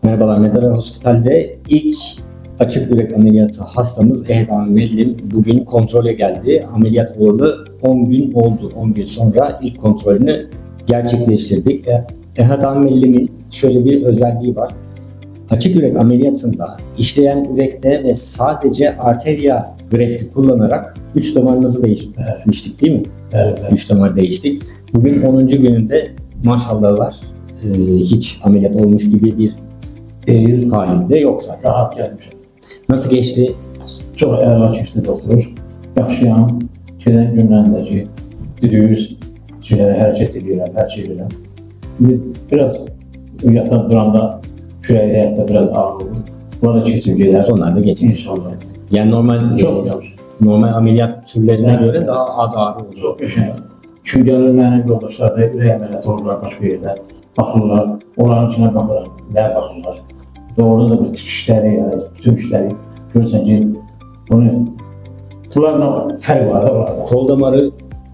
Merhabalar, Medara Hospital'de ilk açık yürek ameliyatı hastamız Ehdam Mellim bugün kontrole geldi. Ameliyat olalı 10 gün oldu. 10 gün sonra ilk kontrolünü gerçekleştirdik. Ehdam Mellim'in şöyle bir özelliği var. Açık yürek ameliyatında işleyen yürekte ve sadece arterya grefti kullanarak 3 damarımızı değiştirmiştik değil mi? Evet. 3 damar değiştik. Bugün 10. gününde maşallah var. Hiç ameliyat olmuş gibi bir halinde yok zaten. Rahat gelmişim. Nasıl geçti? Çok əla keçdi doktor. Yaxşıyam. Gedən günlərdəki düz hərəkət edirəm, hər şey edirəm. Biraz yatan duranda kürək həyatda biraz ağır olur. Bunları keçib gedər. Sonlarda geçecek. İnşallah. Yani normal ameliyat türlerine göre daha az ağrı olur. Çox qəşəng. Çünki gəlir mənim yoldaşlar da ürək əməliyyatı olurlar başqa yerdə. Baxırlar, onların içine baxırlar, nə baxırlar. Doğru da bir tikişləri, yəni bütün işləri görürsən ki, bunlarla fərq var da orada.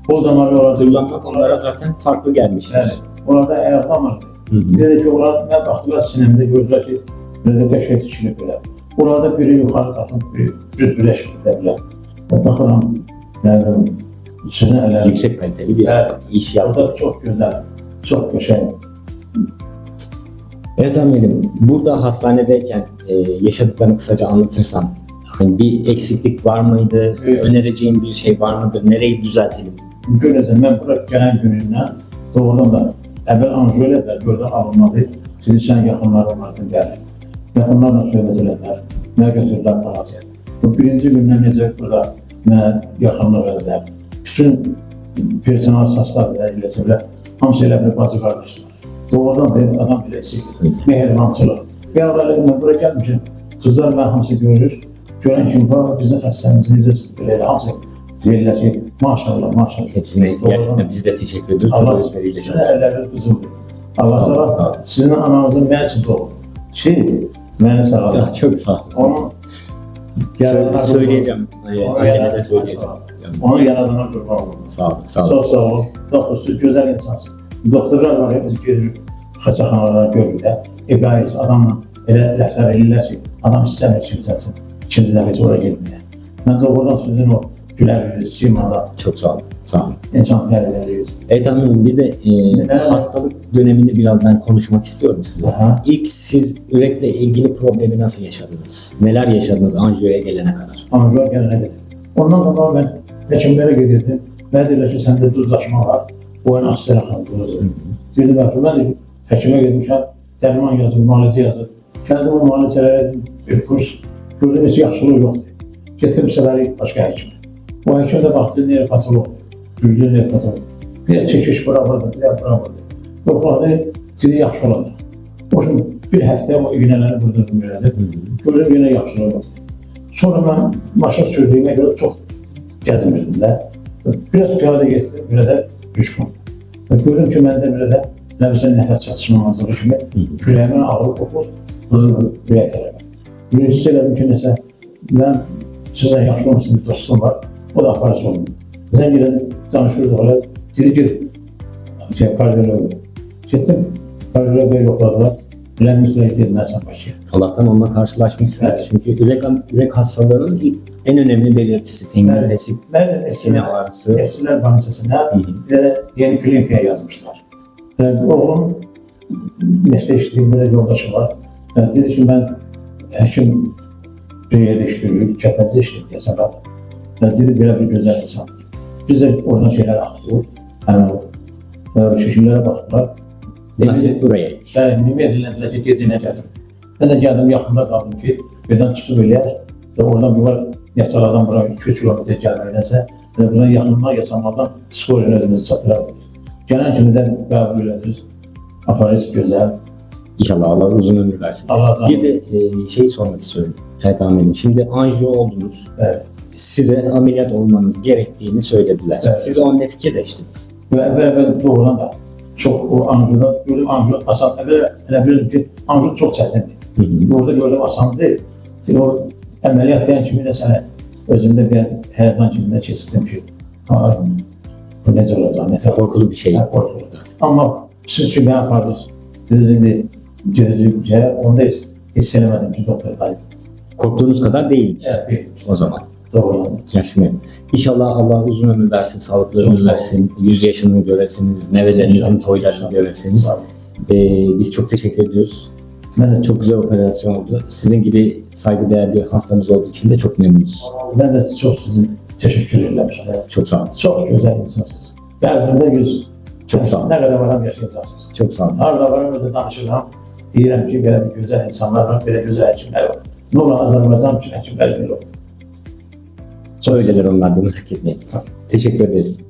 Kol damarı orada kullanmak onlara zaten farklı gelmiştir. Evet, orada ayaqlamırdı. Bir de ki, onlar nə baxdılar sinəmdə gördülər ki, burada qəşəng tikilib belə. Orada biri yuxarı qalxıb, biri birləşməkdə bilər. Baxıram, içine elə. Yüksek kaliteli bir iş yaptı. Orada çok güzel, çok qəşəng. Evet amirim, burada hastanedeyken yaşadıklarını kısaca anlatırsan, hani bir eksiklik var mıydı, önereceğin bir şey var mıdır, nereyi düzeltelim? Görəcəm, mən bura gələn günündən doğrudan da əvvəl anjiyo elədilər, gördən alınmadı, sizin yaxınlar onlardan gəlir. Yaxınlarla söhbət elədilər, mənə götürdülər palasiya. Bu birinci gündən necə burada mənə yaxınlıq edilər. Bütün personal saslar da eləcəklər, hamısı elə bir bacı qardaşlar. Doğrudan da adam biləsidir, mehribançılıq. Bir ara elədim, mən bura gəlmişim, qızlar mən hamısı görür, görən kimi bizim xəstəmiz necə belə, hamısı deyirlər ki, maşallah, maşallah. Hepsine gerçekten biz de teşekkür ediyoruz. Allah özveriyle sizin əlləriniz qızıldır. Allah da sizin ananızın mən siz doğru. Məni sağladı. Çok sağ olun. Onu söyleyeceğim. Anneme de söyleyeceğim. Onu yaradana qurban olun. Sağ olun. Sağ olun. Çok sağ olun. Doktor, siz gözəl insansınız. Doktorlar var ya, biz gedirik xəstəxanalara görürlər. Eqayis adamla elə rəhsər eləyirlər ki, adam istəmir kimsəsin. İkinci dəfə sonra gelməyər. Mən doğrudan sizin o gülər simada. Çok sağ olun. Sağ olun. İnsan tərbiyyəliyiz. Amirim bir de hastalık dönemini biraz ben konuşmak istiyorum size. Aha. İlk siz yürekle ilgili problemi nasıl yaşadınız? Neler yaşadınız anjiyoya gelene kadar? Anjiyo gələnə qədər. Ondan sonra mən həkimlərə gedirdim. Mən deyirlər ki, səndə duzlaşma var. Boyun astera xalqınızı. Dedim, mən de həkimə gedmişəm, dərman yazır, müalicə yazır. Kendim o müalicələrə bir kurs, gördüm heç yaxşılığı yoxdur. Getdim səbəri başqa həkimə. O həkim də baxdı, neyropatolog, güclü neyropatolog. Bir çəkiş bırakırdı, bir bırakırdı. Yoxladı, dedi, yaxşı olacaq. O şimdi bir həftə o iğnələri vurdurdum elədi. Gördüm, yenə yaxşılığı yoxdur. Sonra mən maşın sürdüyümə görə çox gəzmirdim də. Biraz piyada getdim, bir də düşkün. Gördüm ki, məndə bir də nəfəsə nəfəs çatışmamazlığı kimi kürəyimin ağrı qopur, hızlı ürək tərəfə. Birincisi elədim ki, nəsə, mən sizə yaxşı olmasın bir dostum var, o da aparası oldu. Zəng elədim, danışırdı ola, dedi ki, kardiyoloğa. Getdim, kardiyoloğa yoxladılar, bilənimizlə gedilməsən başlayır. Allah'tan onunla karşılaşmışsınız. Evet. Çünkü yürek hastalarının en önemli belirtisi tengilmesi, sine ağrısı. Eskiler bankasına ve yeni klinikaya yazmışlar. Oğlum meslekçiliğim böyle yoldaşı var. Dedi ki ben hekim bir yerde işliyorum, çepede işliyorum mesela. Dedi böyle bir güzel insan. Biz de oradan şeyler akılıyor. Yani şişimlere baktılar. Nasip buraya. Ben edildiler ki gezine geldim. Ben de geldim yakında kaldım ki birden çıkıp öyle oradan bir var yasalardan bura 2-3 kilometre gelmektense buradan yakınlığa yasanlardan psikolojinin özümüzü çatırabiliriz. Gelen kimden kabul ediyoruz. Aparız güzel. İnşallah Allah uzun ömür versin. Bir de şey sormak istiyorum. Evet amirim. Şimdi anjiyo oldunuz. Evet. Size ameliyat olmanız gerektiğini söylediler. Evet. Siz onunla fikirleştiniz. Ve evvel doğrudan da çok o anjiyoda gördüm anjiyo asan. Evvel bilirdim ki anjiyo çok çetindi. Orada gördüm asan değil. Şimdi o ameliyat yani kimi de sana özümde biraz heyecan kiminde çizdim ki bu necə olacaq? Korkulu bir şey. Korkulu. Ama siz ki ne yapardınız? Siz şimdi gözlükçe onda hissedemedim ki doktor kaybı. Korktuğunuz kadar değilmiş Evet, değil. o zaman. Doğru. Yaşmayın. İnşallah Allah uzun ömür versin, sağlıklı Çok ömür sağ olun. versin. 100 yaşını göresiniz, nevelerinizin İnşallah. toylarını İnşallah. göresiniz. Sağ olun. Biz çok teşekkür ediyoruz. Ben de Çok güzel operasyon oldu. Sizin gibi saygıdeğer bir hastamız olduğu için de çok memnunuz. Ben de çok sizin teşekkür ederim. Çok sağ olun. Çok güzel insansınız. Kalbimde yüz. Çok sağ olun. Ne kadar varam yaşayan insansınız. Çok sağ olun. Arada varam öyle danışırım. Diyirəm ki, böyle bir güzel insanlar var, böyle güzel hekimler var. Ne olur Azerbaycan için hekimler böyle olur. Öyleler onlar da merak etmeyin. Teşekkür ederiz.